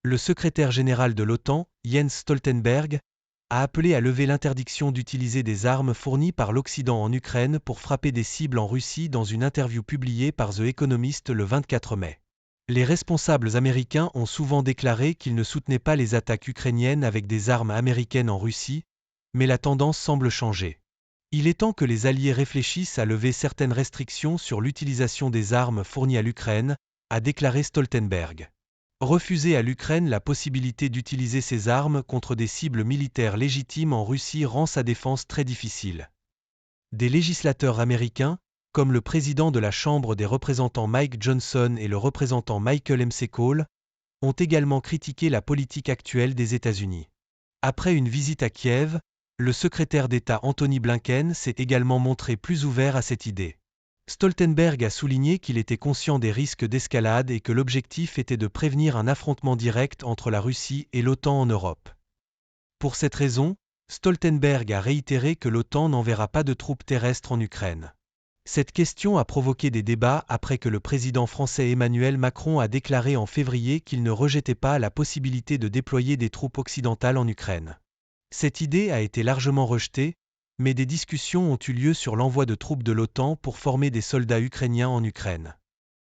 le secrétaire général de l'OTAN, Jens Stoltenberg, a appelé à lever l'interdiction d'utiliser des armes fournies par l'Occident en Ukraine pour frapper des cibles en Russie dans une interview publiée par The Economist le 24 mai. Les responsables américains ont souvent déclaré qu'ils ne soutenaient pas les attaques ukrainiennes avec des armes américaines en Russie, mais la tendance semble changer. Il est temps que les alliés réfléchissent à lever certaines restrictions sur l'utilisation des armes fournies à l'Ukraine, a déclaré Stoltenberg. Refuser à l'Ukraine la possibilité d'utiliser ces armes contre des cibles militaires légitimes en Russie rend sa défense très difficile. Des législateurs américains, comme le président de la Chambre des représentants Mike Johnson et le représentant Michael McCaul, ont également critiqué la politique actuelle des États-Unis. Après une visite à Kiev, le secrétaire d'État Antony Blinken s'est également montré plus ouvert à cette idée. Stoltenberg a souligné qu'il était conscient des risques d'escalade et que l'objectif était de prévenir un affrontement direct entre la Russie et l'OTAN en Europe. Pour cette raison, Stoltenberg a réitéré que l'OTAN n'enverra pas de troupes terrestres en Ukraine. Cette question a provoqué des débats après que le président français Emmanuel Macron a déclaré en février qu'il ne rejetait pas la possibilité de déployer des troupes occidentales en Ukraine. Cette idée a été largement rejetée, mais des discussions ont eu lieu sur l'envoi de troupes de l'OTAN pour former des soldats ukrainiens en Ukraine.